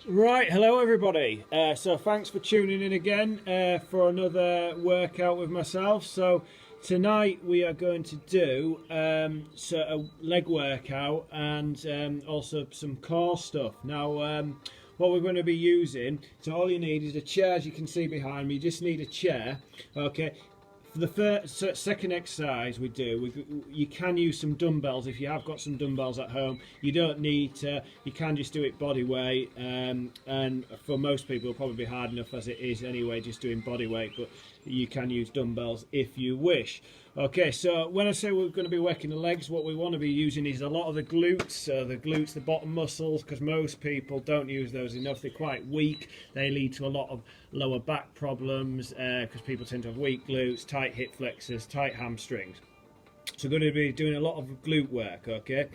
Right, hello everybody. So thanks for tuning in again for another workout with myself. So tonight we are going to do a leg workout and also some core stuff. Now what we're going to be using, so all you need is a chair, as you can see behind me. You just need a chair, okay. For the second exercise you can use some dumbbells if you have got some dumbbells at home. You don't need to, you can just do it body weight, and for most people it'll probably be hard enough as it is anyway, just doing body weight, but you can use dumbbells if you wish. Okay, so when I say we're going to be working the legs, what we want to be using is a lot of the glutes, the bottom muscles, because most people don't use those enough. They're quite weak. They lead to a lot of lower back problems because people tend to have weak glutes, tight hip flexors, tight hamstrings. So we're going to be doing a lot of glute work, okay?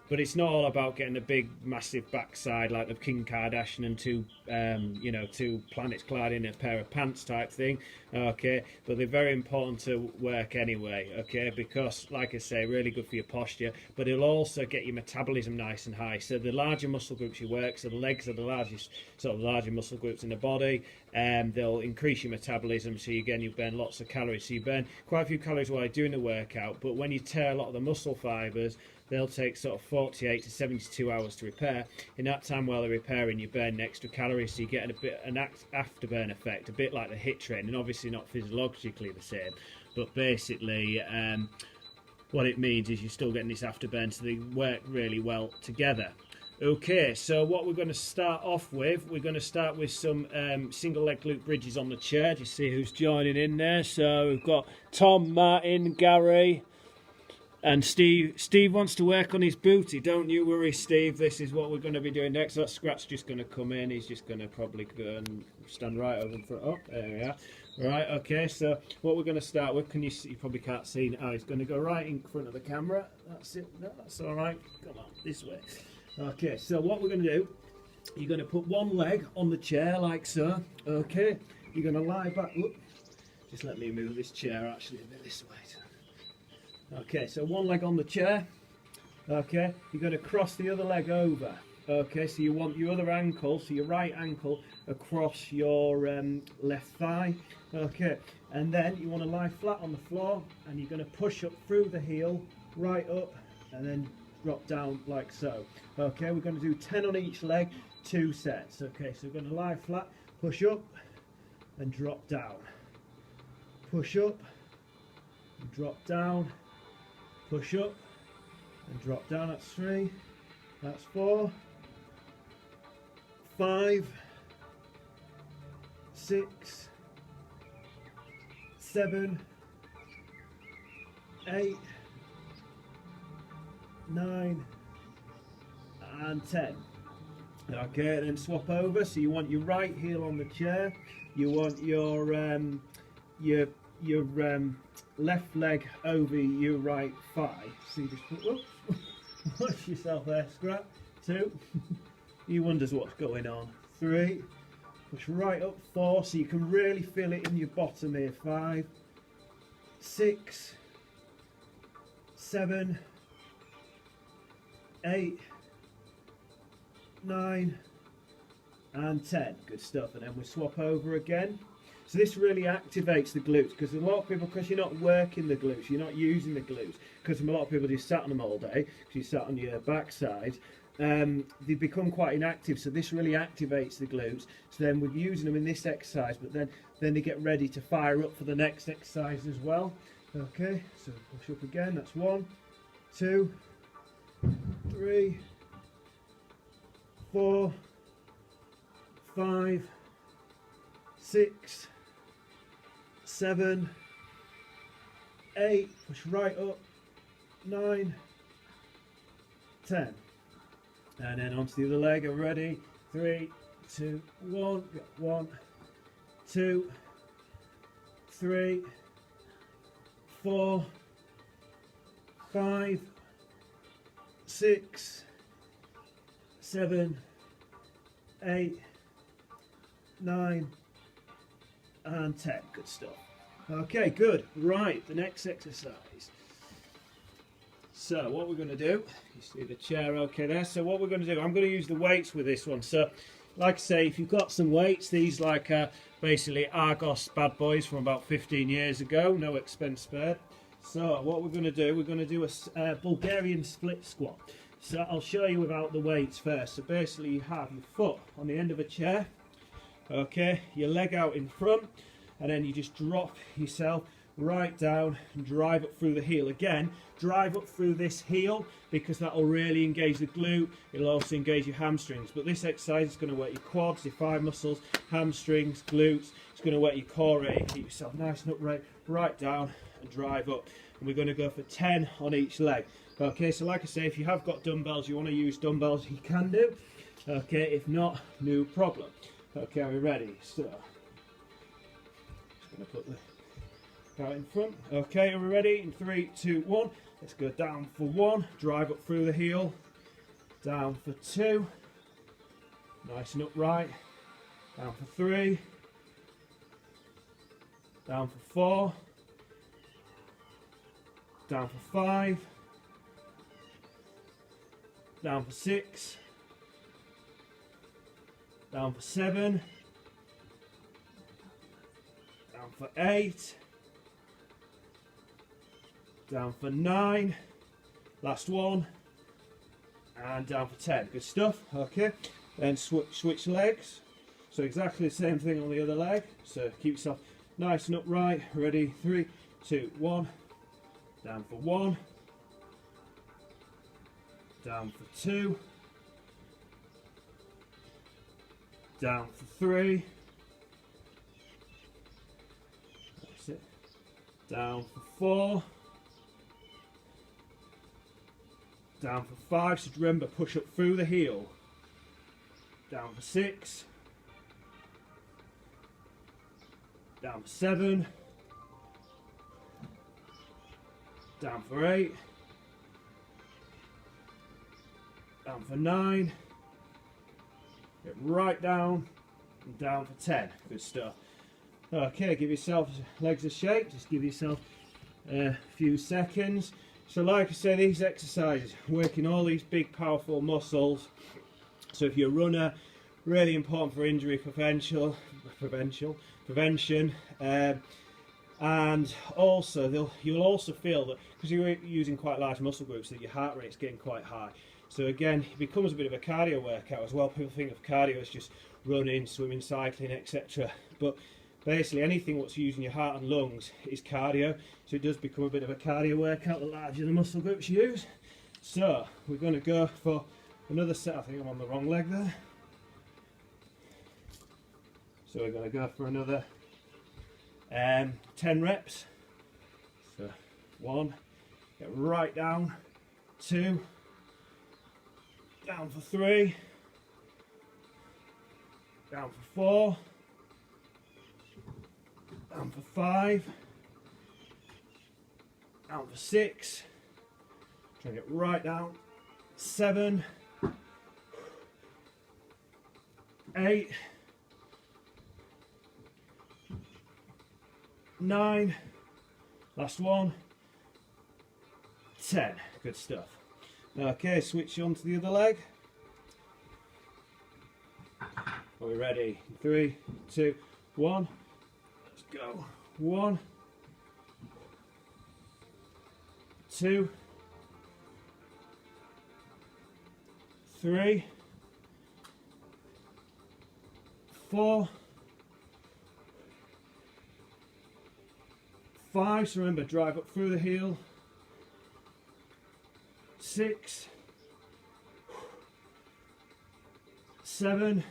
But it's not all about getting a big, massive backside like the Kim Kardashian and two planets colliding in a pair of pants type thing, okay? But they're very important to work anyway, okay? Because, like I say, really good for your posture, but it'll also get your metabolism nice and high. So the larger muscle groups you work, so the legs are the largest, sort of larger muscle groups in the body, they'll increase your metabolism, so again you burn lots of calories. So you burn quite a few calories while you're doing the workout, but when you tear a lot of the muscle fibers, they'll take sort of 48 to 72 hours to repair. In that time while they're repairing, you burn extra calories, so you get an afterburn effect, a bit like the HIIT training. Obviously not physiologically the same, but basically what it means is you're still getting this afterburn, so they work really well together. Okay, so what we're going to start off with, we're going to start with some single leg glute bridges on the chair. Just see who's joining in there. So we've got Tom, Martin, Gary, and Steve. Steve wants to work on his booty. Don't you worry, Steve. This is what we're going to be doing next. So Scrat's just going to come in. He's just going to probably go and stand right over in front. Oh, there we are. Right, okay, so what we're going to start with, can you see? You probably can't see now. He's going to go right in front of the camera. That's it. No, that's all right. Come on, this way. Okay, so what we're going to do, you're going to put one leg on the chair like so, okay? You're going to lie back, whoop, just let me move this chair actually a bit this way. Okay, so one leg on the chair, okay? You're going to cross the other leg over, okay? So you want your other ankle, so your right ankle across your left thigh, okay? And then you want to lie flat on the floor, and you're going to push up through the heel, right up, and then drop down like so. Okay, we're going to do 10 on each leg, 2 sets. Okay, so we're going to lie flat, push up and drop down. Push up and drop down. Push up and drop down. That's 3. That's 4. 5. 6. 7. 8. 9 and 10. Okay, then swap over. So you want your right heel on the chair. You want your left leg over your right thigh. So you just put, oops, watch yourself there, Scrat. 2. He wonders what's going on. 3. Push right up. 4. So you can really feel it in your bottom here. 5. 6. 7. 8, 9 and 10. Good stuff. And then we swap over again. So this really activates the glutes, because a lot of people, because you're not working the glutes, you're not using the glutes, because a lot of people just sat on them all day because you sat on your backside, they become quite inactive. So this really activates the glutes. So then we're using them in this exercise, but then they get ready to fire up for the next exercise as well. Okay, so push up again. That's 1, 2, 3, 4, 5, 6, 7, 8, push right up, 9, 10. And then onto the other leg. Are ready? 3, 2, 1. 1, 2, 3, 4, 5, 6, 7, 8, 9 and 10. Good stuff. Okay, good. Right, the next exercise. So what we're going to do, you see the chair okay there, so what we're going to do, I'm going to use the weights with this one. So like I say, if you've got some weights, these like basically Argos bad boys from about 15 years ago, no expense spared. So what we're going to do a Bulgarian split squat. So I'll show you without the weights first. So basically you have your foot on the end of a chair, okay, your leg out in front, and then you just drop yourself right down and drive up through the heel. Again, drive up through this heel because that will really engage the glute. It'll also engage your hamstrings, but this exercise is going to work your quads, your thigh muscles, hamstrings, glutes. It's going to work your core area. Keep yourself nice and upright, right down and drive up, and we're going to go for 10 on each leg. Okay, so like I say, if you have got dumbbells, you want to use dumbbells, you can do. Okay, if not, no problem. Okay, are we ready? So just going to put the out in front. Okay, are we ready? In 3, 2, 1. Let's go down for 1. Drive up through the heel. Down for 2. Nice and upright. Down for 3. Down for 4. Down for 5. Down for 6. Down for 7. Down for 8. Down for 9. Last one. And down for 10. Good stuff. Okay. Then switch legs. So exactly the same thing on the other leg. So keep yourself nice and upright. Ready? 3, 2, 1. Down for 1. Down for 2. Down for 3. That's it. Down for 4. Down for 5. So remember, push up through the heel. Down for 6. Down for 7. Down for 8. Down for 9. Get right down and down for 10. Good stuff. Okay, give yourself legs a shake. Just give yourself a few seconds. So like I said, these exercises working all these big powerful muscles. So if you're a runner, really important for injury prevention. And also you'll also feel that because you're using quite large muscle groups, that your heart rate's getting quite high. So again, it becomes a bit of a cardio workout as well. People think of cardio as just running, swimming, cycling, etc. But basically anything what's using your heart and lungs is cardio. So it does become a bit of a cardio workout the larger the muscle groups you use. So we're going to go for another set. I think I'm on the wrong leg there. So we're going to go for another 10 reps. So 1, get right down, 2, down for 3, down for 4, down for 5, down for 6, try and get right down, 7, 8, 9, last one, 10. Good stuff. Okay, switch on to the other leg. Are we ready? 3, 2, 1. Let's go. 1, 2, 3, 4, 5. So remember, drive up through the heel. 6, 7.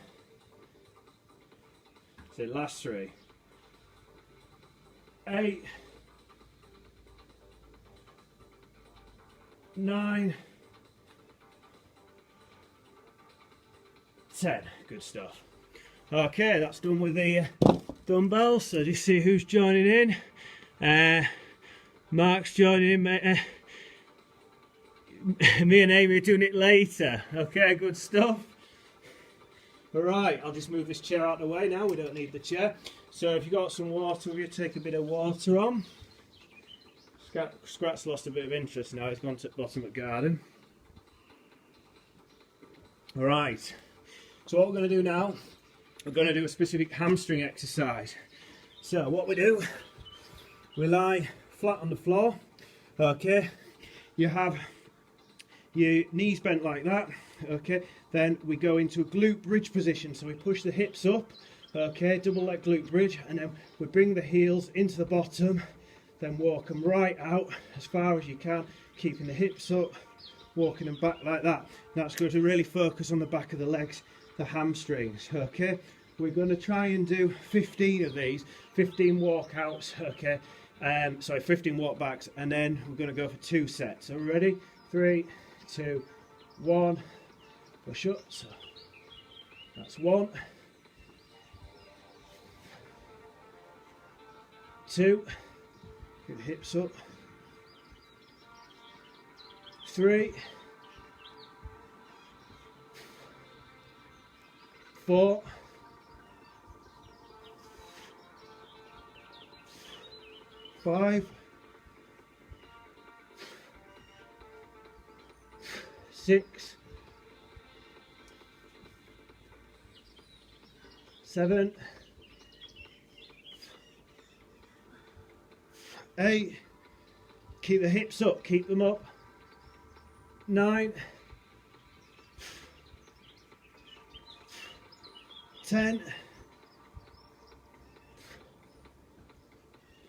So last 3. 8, 9, 10. Good stuff. Okay, that's done with the dumbbells. So just see who's joining in. Mark's joining in. Me and Amy are doing it later. Okay, good stuff. Alright, I'll just move this chair out of the way now. We don't need the chair. So if you've got some water, we'll take a bit of water on. Scrat's lost a bit of interest now. He's gone to the bottom of the garden. Alright. So what we're going to do now, we're going to do a specific hamstring exercise. So what we do, we lie flat on the floor, okay, you have your knees bent like that, okay, then we go into a glute bridge position, so we push the hips up, okay, double leg glute bridge, and then we bring the heels into the bottom, then walk them right out as far as you can, keeping the hips up, walking them back like that. That's going to really focus on the back of the legs, the hamstrings, okay. We're going to try and do 15 of these, 15 walkouts, okay, sorry, 15 walk backs, and then we're going to go for 2 sets. So ready? 3, 2, 1, push up, so that's 1, 2, get the hips up, 3, 4, 5, 6, 7, 8, keep the hips up, keep them up, 9, 10,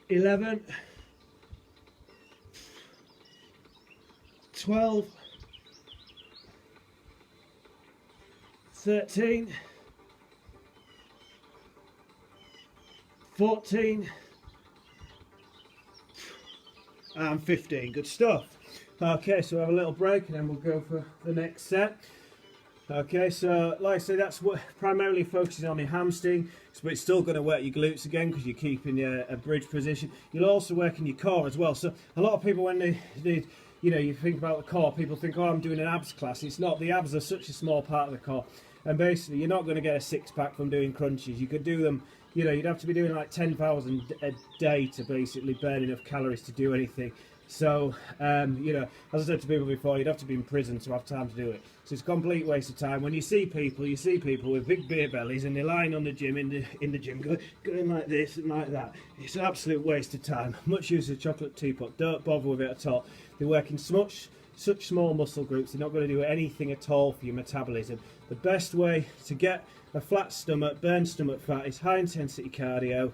11, 12, 13, 14, and 15. Good stuff. Okay, so we'll have a little break and then we'll go for the next set. Okay, so like I say, that's what primarily focusing on your hamstring, but it's still going to work your glutes again because you're keeping a bridge position. You'll also work in your core as well. So a lot of people, when they you know, you think about the core, people think, oh, I'm doing an abs class. It's not. The abs are such a small part of the core, and basically you're not going to get a six-pack from doing crunches. You could do them, you know, you'd have to be doing like 10,000 a day to basically burn enough calories to do anything. So, you know, as I said to people before, you'd have to be in prison to have time to do it. So it's a complete waste of time. When you see people with big beer bellies and they're lying on the gym, in the gym, going like this and like that. It's an absolute waste of time. Much use of chocolate teapot. Don't bother with it at all. They work in such small muscle groups. They're not going to do anything at all for your metabolism. The best way to get a flat stomach, burn stomach fat, is high intensity cardio,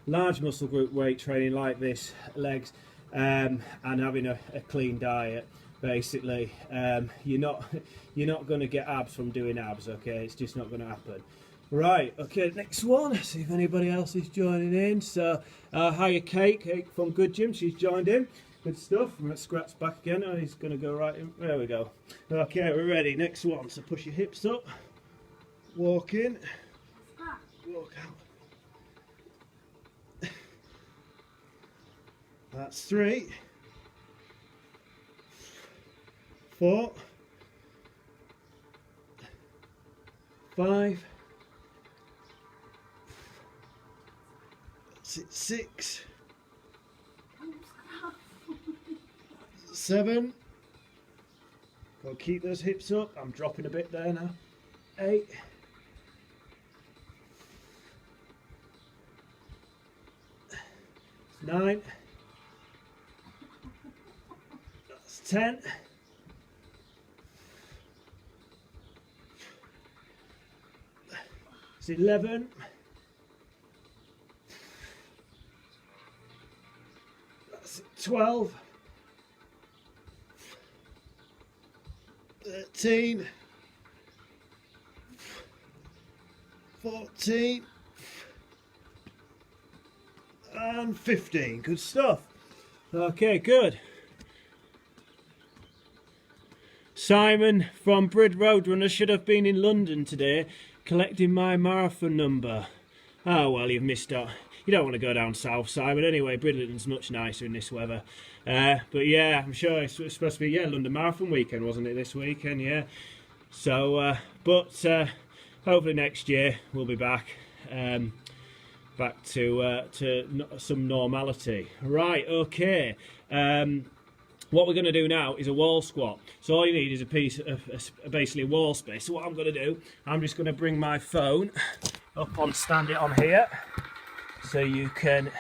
large muscle group weight training like this, legs, and having a clean diet. Basically, you're not going to get abs from doing abs. Okay, it's just not going to happen. Right. Okay, next one. See if anybody else is joining in. So, hiya, Kate from Good Gym. She's joined in. Good stuff. Let's Scrat's back again. Oh, he's going to go right in. There we go. Okay, we're ready. Next one. So push your hips up. Walk in. Walk out. That's 3, 4, 5, 6, 7. Go keep those hips up. I'm dropping a bit there now. 8. 9. 10, 11, 12, 13, 14, and 15. Good stuff. Okay, good. Simon from Brid Roadrunner should have been in London today collecting my marathon number. Oh well, you've missed out. You don't want to go down south, Simon. Anyway, Bridlington's much nicer in this weather. But yeah, I'm sure it's supposed to be London Marathon weekend, wasn't it, this weekend? Yeah. So, hopefully next year we'll be back to some normality. Right. Okay. What we're going to do now is a wall squat. So all you need is a piece of basically wall space. So what I'm going to do, I'm just going to bring my phone up on, stand it on here, so you can.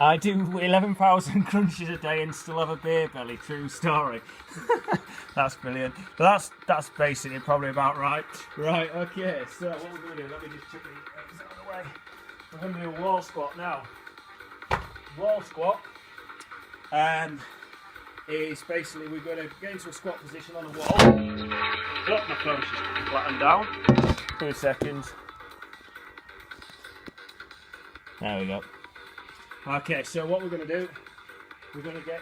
I do 11,000 crunches a day and still have a beer belly. True story. That's brilliant. But that's basically probably about right. Right. Okay. So what we're going to do? Let me just chuck these out of the way. We're going to do a wall squat now. Wall squat is basically we're going to get into a squat position on a wall. Look, my phone's just flattened down. 2 seconds. There we go. Okay, so what we're going to do, we're going to get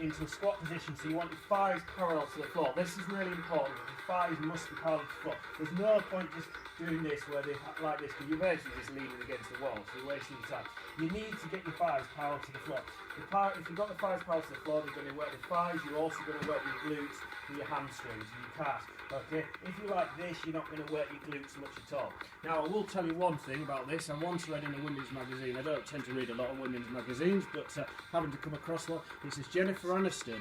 into a squat position. So you want your thighs parallel to the floor. This is really important. Your thighs must be parallel to the floor. There's no point just doing this where they like this, because you're basically just leaning against the wall, so you're wasting your time. You need to get your thighs parallel to the floor. If you've got the thighs parallel to the floor, you're going to work the thighs. You're also going to work your glutes and your hamstrings and your calves. Okay, if you like this, you're not going to work your glutes much at all. Now, I will tell you one thing about this. I once read in a women's magazine. I don't tend to read a lot of women's magazines, but having to come across one, it says Jennifer Aniston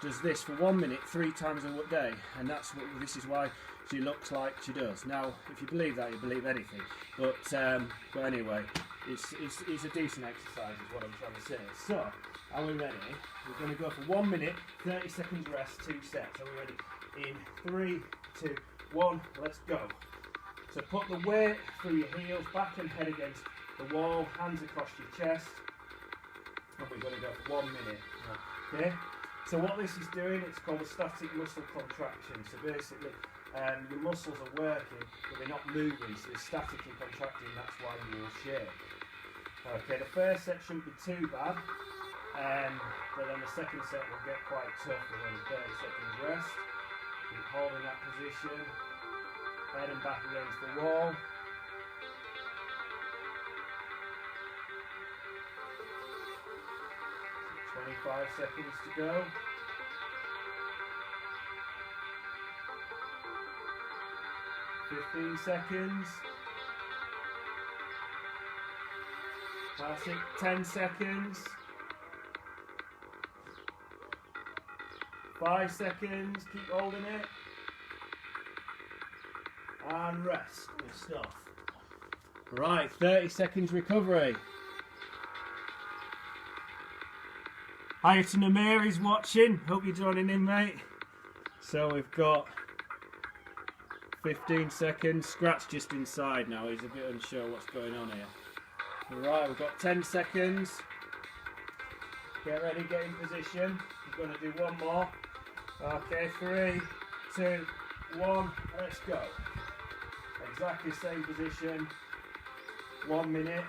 does this for 1 minute 3 times a day, and this is why she looks like she does. Now, if you believe that, you believe anything. But anyway, it's a decent exercise, is what I'm trying to say. So, are we ready? We're going to go for 1 minute, 30 seconds rest, 2 sets. Are we ready? In 3, 2, 1, let's go. So put the weight through your heels, back and head against the wall, hands across your chest, and we're going to go for 1 minute. Okay? So what this is doing, it's called a static muscle contraction. So basically, your muscles are working, but they're not moving, so they're statically contracting, that's why you will shake. Okay, the first set shouldn't be too bad, but then the second set will get quite tough with only 30 seconds rest. Keep holding that position, head and back against the wall. So 25 seconds to go. $15 seconds. Classic. 10 seconds. 5 seconds. Keep holding it. And rest. Good stuff. Right, 30 seconds recovery. Hi to Namir, he's watching. Hope you're joining in, mate. So we've got 15 seconds. Scrat's just inside now. He's a bit unsure what's going on here. Right, we've got 10 seconds. Get ready, get in position. We're going to do one more. Okay, 3, 2, 1. Let's go. Exactly same position. 1 minute.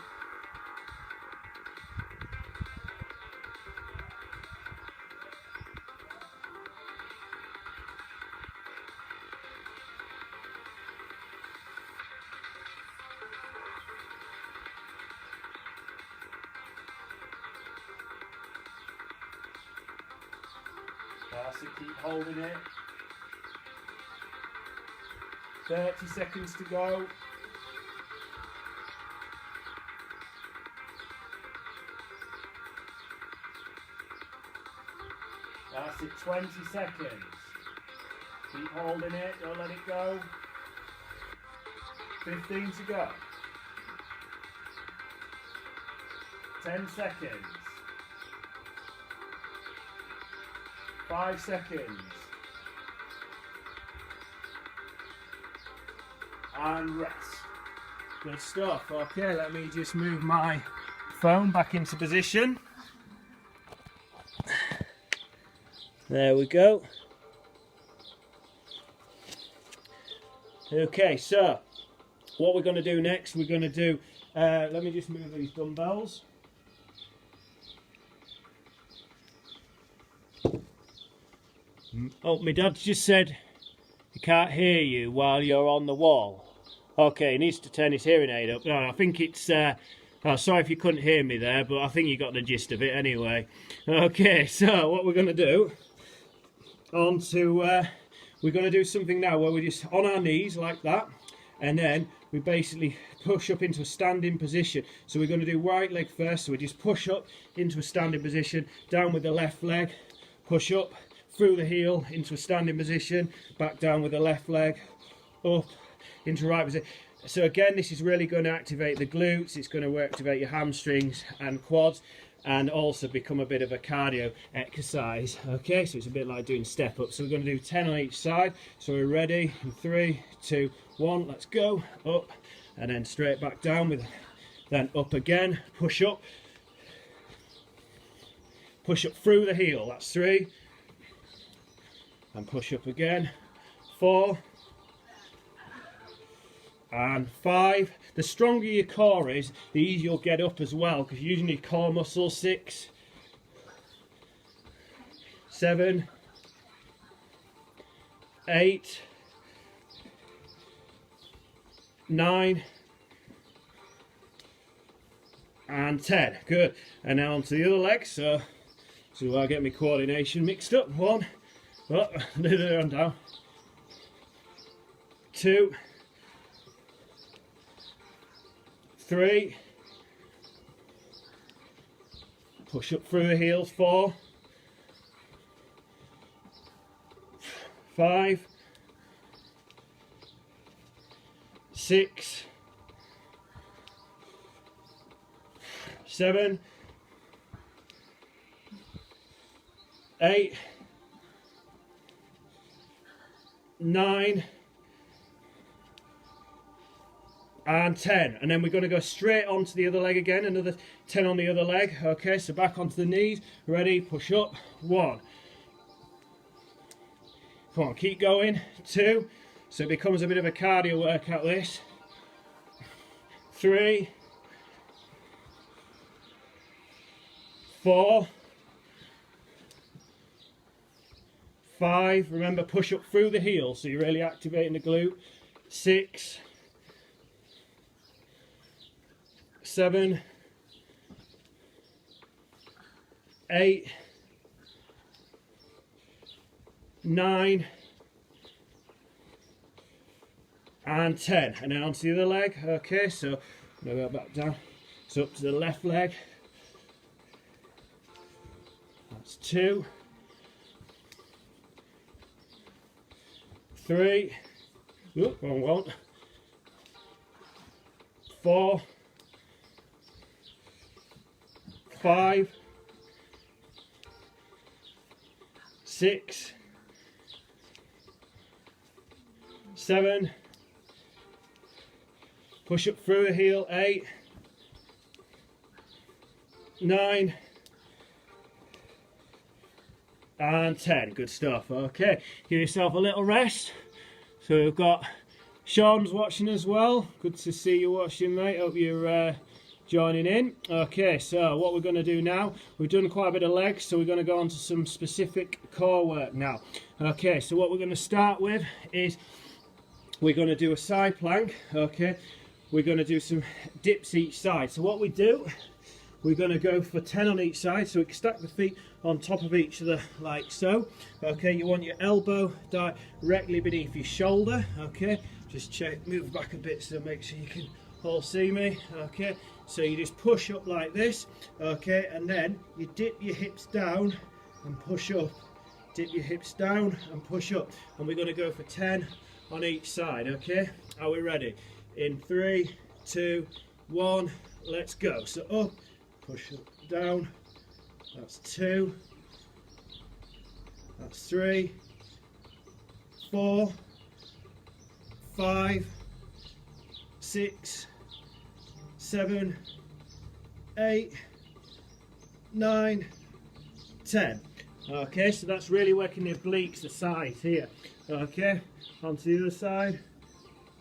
That's it, keep holding it. 30 seconds to go. That's it, 20 seconds. Keep holding it, don't let it go. 15 to go. 10 seconds. 5 seconds. And rest. Good stuff. Okay, let me just move my phone back into position. There we go. Okay, so what we're going to do next, we're going to do, let me just move these dumbbells. Oh, my dad's just said he can't hear you while you're on the wall. Okay, he needs to turn his hearing aid up. No, I think it's, oh, sorry if you couldn't hear me there, but I think you got the gist of it anyway. Okay, so what we're going to do, we're going to do something now where we're just on our knees like that, and then we basically push up into a standing position. So we're going to do right leg first, so we just push up into a standing position, down with the left leg, push up through the heel into a standing position, back down with the left leg, up into right position. So again, this is really going to activate the glutes, it's going to activate your hamstrings and quads, and also become a bit of a cardio exercise. Okay, so it's a bit like doing step up. So we're going to do 10 on each side. So we're ready in 3, 2, 1, let's go. Up and then straight back down, with then up again, push up through the heel, that's 3, and push up again, 4 and 5. The stronger your core is, the easier you'll get up as well, because you're using your core muscles. 6, 7, 8, 9 and 10. Good. And now onto the other leg. So I get my coordination mixed up. 1, oh, the other one down. 2, 3, push up through the heels. 4, 5, 6, 7, 8, 9 and 10. And then we're going to go straight onto the other leg again, another 10 on the other leg. Okay, so back onto the knees, ready, push up. 1, come on, keep going. 2, so it becomes a bit of a cardio workout this. 3, 4, 5, remember push up through the heel, so you're really activating the glute. 6, 7, 8, 9 and 10. And then onto the other leg. Okay, so I'm going to go back down. So up to the left leg. That's 2, 3, wrong one, 4, 5, 6, 7, push up through the heel. 8, 9 and 10. Good stuff. Okay, give yourself a little rest. So we've got Sean's watching as well. Good to see you watching, mate. Hope you're joining in. Okay, so what we're going to do now, we've done quite a bit of legs, so we're going to go on to some specific core work now. Okay, so what we're going to start with is we're going to do a side plank. Okay, we're going to do some dips each side. So what we do, we're going to go for 10 on each side, so we can stack the feet on top of each other like so. Okay, you want your elbow directly beneath your shoulder. Okay, just check, move back a bit so make sure you can all see me. Okay, so you just push up like this. Okay, and then you dip your hips down and push up. Dip your hips down and push up. And we're going to go for 10 on each side. Okay, are we ready? In 3, 2, 1, let's go. So up, push up, down. That's 2, that's 3, 4, 5, 6, 7, 8, 9, 10. Okay, so that's really working the obliques, the sides here. Okay, onto the other side,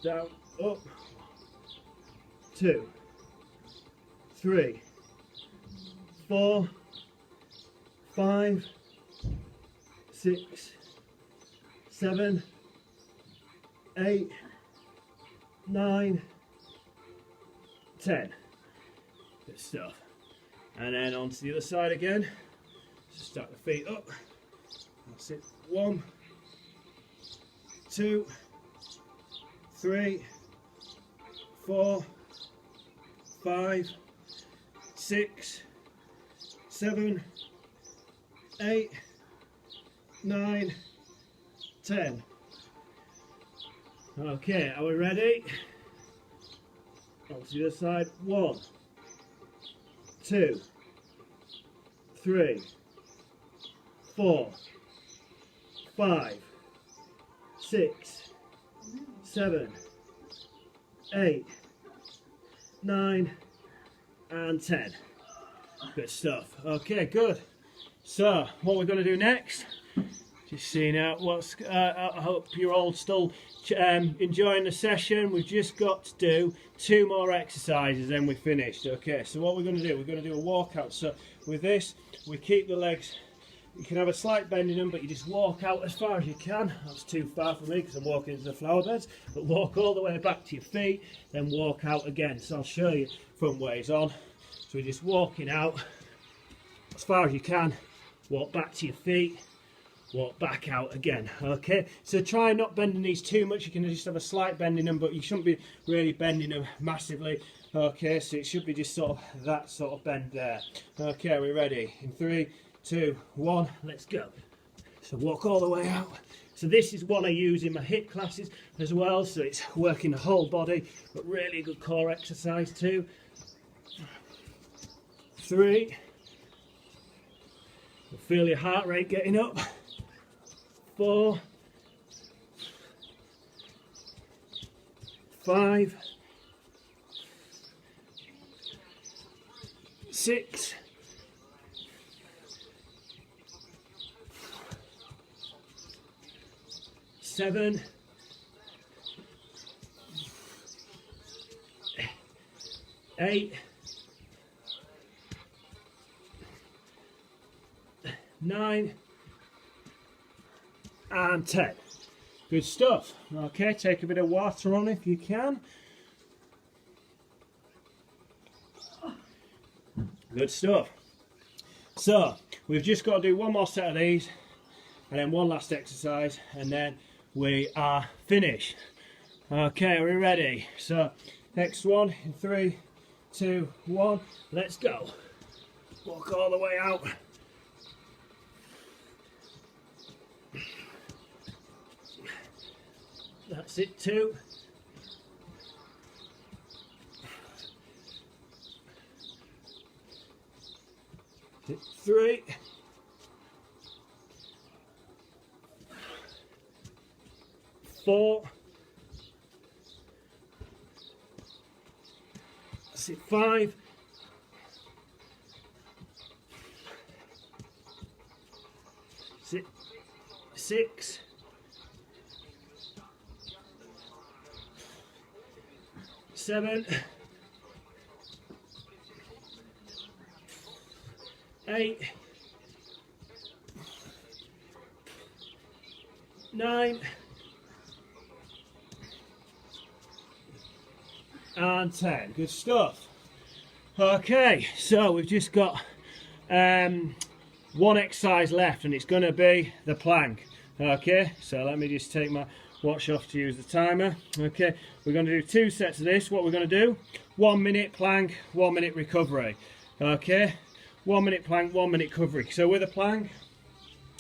down, up, 2, 3, 4, 5, 6, 7, 8, 9, 10. Good stuff. And then onto the other side again. Just stack the feet up. That's it. 1, 2, 3, 4, 5, 6, 7, 8, 9, 10. Okay, are we ready? On to the other side. 1, 2, 3, 4, 5, 6, 7, 8, 9, and 10. Good stuff. Okay, good. So, what we're going to do next, just seeing out what's, I hope you're all still enjoying the session. We've just got to do 2 more exercises, then we're finished. Okay, so what we're going to do, we're going to do a walkout. So, with this, we keep the legs, you can have a slight bend in them, but you just walk out as far as you can. That's too far for me because I'm walking into the flower beds, but walk all the way back to your feet, then walk out again. So I'll show you front ways on. So we're just walking out as far as you can, walk back to your feet, walk back out again. Okay, so try not bending these too much. You can just have a slight bend in them, but you shouldn't be really bending them massively. Okay, so it should be just sort of that sort of bend there. Okay, we're ready. In 3, 2, 1, let's go. So walk all the way out. So this is one I use in my HIIT classes as well, so it's working the whole body, but really good core exercise too. 3, feel your heart rate getting up. 4, 5, 6, 7, 8, 9, and 10. Good stuff. Okay, take a bit of water on if you can. Good stuff. So, we've just got to do one more set of these, and then one last exercise, and then we are finished. Okay, are we ready? So, next one in 3, 2, 1, let's go. Walk all the way out. That's it, 2. 3. 4. That's it, 5. 6. 7, 8, 9, and 10. Good stuff. Okay, so we've just got one exercise left, and it's going to be the plank. Okay, so let me just take my watch off to use the timer. Okay, we're going to do 2 sets of this. What we're going to do, 1 minute plank, 1 minute recovery. Okay, 1 minute plank, 1 minute recovery. So with a plank,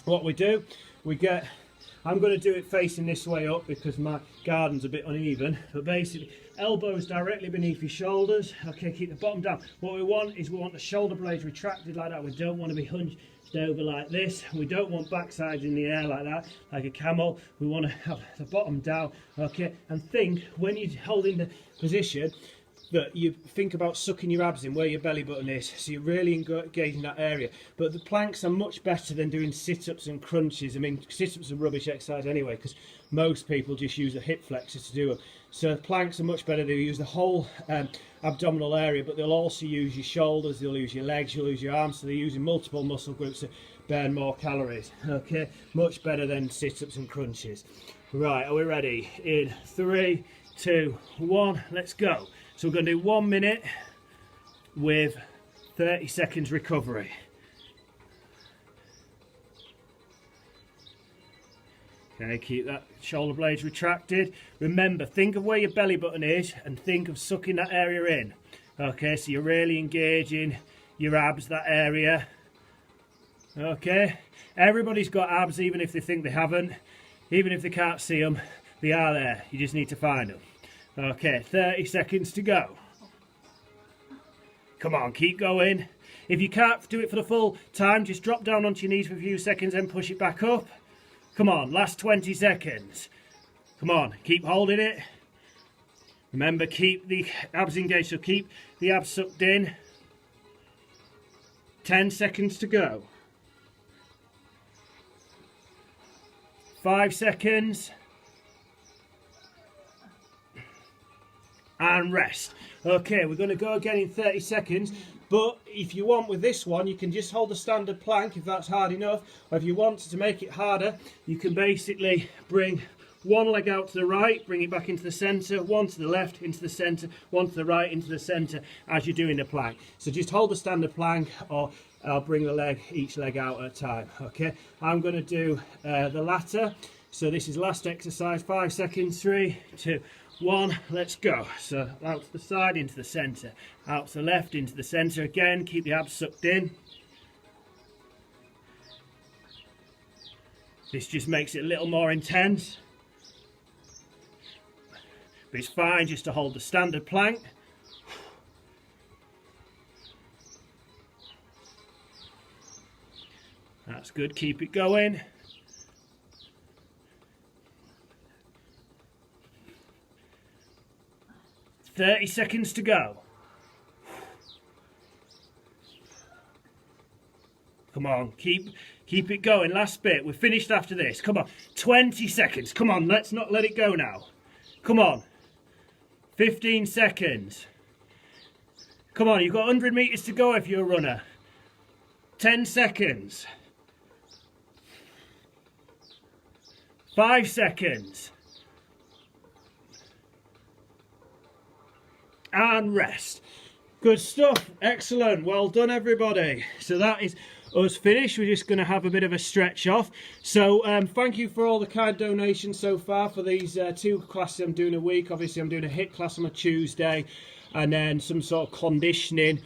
what we do, we get, I'm going to do it facing this way up because my garden's a bit uneven, but basically elbows directly beneath your shoulders. Okay, keep the bottom down. What we want is we want the shoulder blades retracted like that. We don't want to be hunched over like this. We don't want backsides in the air like that, like a camel. We want to have the bottom down. Okay, and think when you're holding the position that you think about sucking your abs in where your belly button is, so you're really engaging that area. But the planks are much better than doing sit-ups and crunches. I mean, sit-ups are rubbish exercise anyway because most people just use a hip flexor to do them. So planks are much better. They use the whole abdominal area, but they'll also use your shoulders, they'll use your legs, you'll use your arms, so they're using multiple muscle groups to burn more calories. Okay, much better than sit-ups and crunches. Right, are we ready? In 3, 2, 1, let's go. So we're going to do 1 minute with 30 seconds recovery. Okay, keep that shoulder blades retracted. Remember, think of where your belly button is and think of sucking that area in. Okay, so you're really engaging your abs, that area. Okay, everybody's got abs, even if they think they haven't. Even if they can't see them, they are there. You just need to find them. Okay, 30 seconds to go. Come on, keep going. If you can't do it for the full time, just drop down onto your knees for a few seconds and push it back up. Come on, last 20 seconds. Come on, keep holding it. Remember, keep the abs engaged, so keep the abs sucked in. 10 seconds to go. 5 seconds. And rest. Okay, we're going to go again in 30 seconds. But if you want with this one, you can just hold the standard plank if that's hard enough. Or if you want to make it harder, you can basically bring one leg out to the right, bring it back into the centre, one to the left, into the centre, one to the right, into the centre as you're doing the plank. So just hold the standard plank, or I'll bring each leg out at a time. Okay, I'm going to do the latter. So this is last exercise, 5 seconds, 3, 2, 1, let's go. So out to the side, into the centre, out to the left, into the centre again, keep the abs sucked in. This just makes it a little more intense. But it's fine just to hold the standard plank. That's good, keep it going. 30 seconds to go. Come on, keep it going. Last bit. We're finished after this. Come on. 20 seconds. Come on, let's not let it go now. Come on. 15 seconds. Come on, you've got 100 metres to go if you're a runner. 10 seconds. 5 seconds. And rest. Good stuff. Excellent. Well done, everybody. So that is us finished. We're just going to have a bit of a stretch off. So thank you for all the kind donations so far for these 2 classes I'm doing a week. Obviously I'm doing a HIIT class on a Tuesday and then some sort of conditioning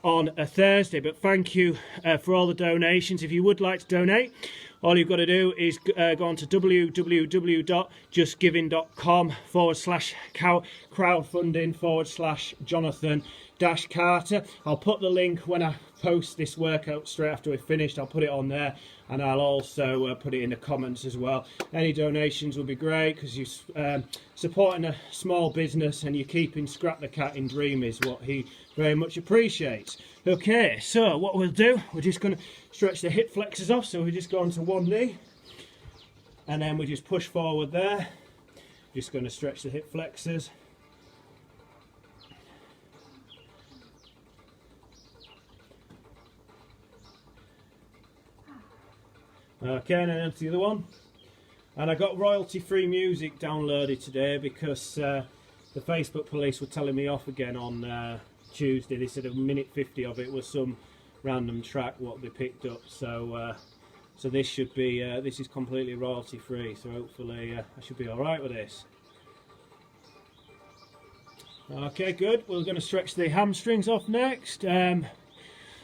on a Thursday. But thank you for all the donations. If you would like to donate, all you've got to do is go on to www.justgiving.com/crowdfunding/Jonathan-Carter. I'll put the link when I post this workout straight after we've finished. I'll put it on there, and I'll also put it in the comments as well. Any donations will be great because you're supporting a small business and you're keeping Scrat the Cat in dream is what he very much appreciates. Okay, so what we'll do, we're just going to stretch the hip flexors off. So we just go onto one knee and then we just push forward there. Just going to stretch the hip flexors. Okay, and then onto the other one. And I got royalty-free music downloaded today because the Facebook police were telling me off again on Tuesday. They said a minute 50 of it was some random track what they picked up. So so this should be this is completely royalty-free. So hopefully I should be all right with this. Okay, good. We're going to stretch the hamstrings off next.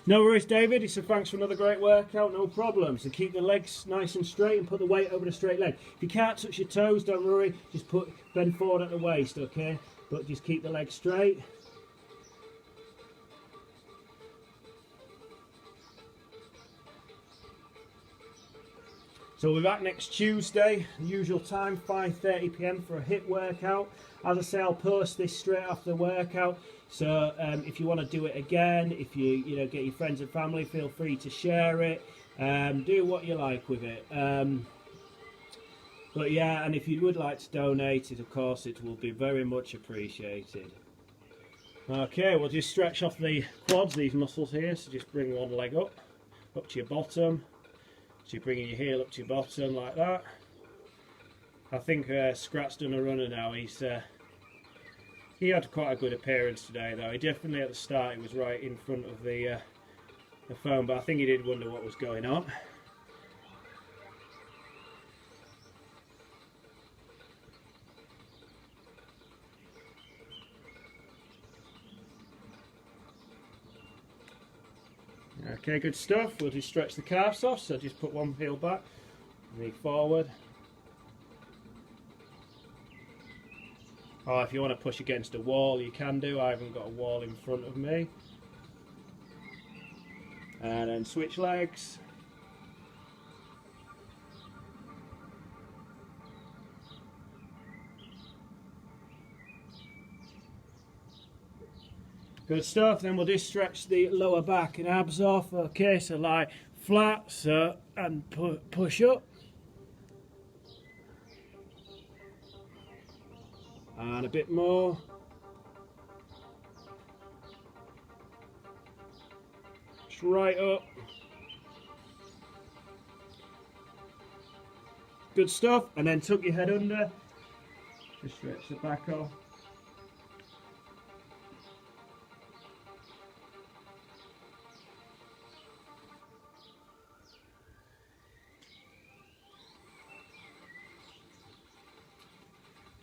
No worries, David. He said thanks for another great workout. No problem. So keep the legs nice and straight and put the weight over the straight leg. If you can't touch your toes, don't worry. Just bend forward at the waist, okay? But just keep the legs straight. So we're back next Tuesday, usual time, 5:30 PM for a HIIT workout. As I say, I'll post this straight after the workout. So if you want to do it again, if you get your friends and family, feel free to share it. Do what you like with it. But yeah, and if you would like to donate it, of course, it will be very much appreciated. Okay, we'll just stretch off the quads, these muscles here. So just bring one leg up to your bottom. So you're bringing your heel up to your bottom like that. I think Scrat's done a runner now. He had quite a good appearance today, though. He definitely at the start he was right in front of the phone, but I think he did wonder what was going on. Okay, good stuff. We'll just stretch the calves off, so just put one heel back, knee forward. Or if you want to push against a wall, you can do. I haven't got a wall in front of me. And then switch legs. Good stuff. Then we'll just stretch the lower back and abs off. Okay, so lie flat, so, and push up. And a bit more. Just right up. Good stuff. And then tuck your head under. Just stretch the back off.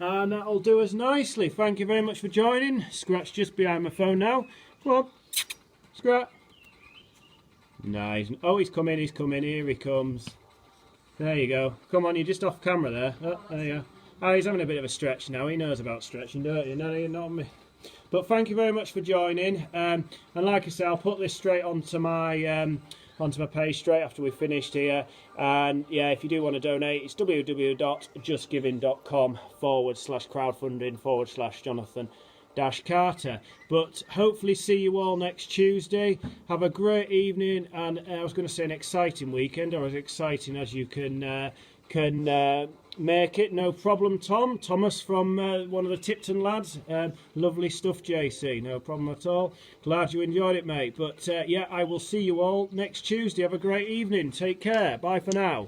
And that'll do us nicely. Thank you very much for joining. Scrat's just behind my phone now. Come on, Scrat. Nice. Oh, he's coming, here he comes. There you go. Come on, you're just off camera there. Oh, there you go. Oh, he's having a bit of a stretch now. He knows about stretching, don't you? No, you're not me. But thank you very much for joining. And like I say, I'll put this straight onto my page straight after we've finished here. And yeah, if you do want to donate, it's www.justgiving.com/crowdfunding/Jonathan-Carter. But hopefully see you all next Tuesday. Have a great evening, and I was going to say an exciting weekend, or as exciting as you can make it. No problem, Tom. Thomas from one of the Tipton lads. Lovely stuff, JC. No problem at all. Glad you enjoyed it, mate. But yeah, I will see you all next Tuesday. Have a great evening. Take care. Bye for now.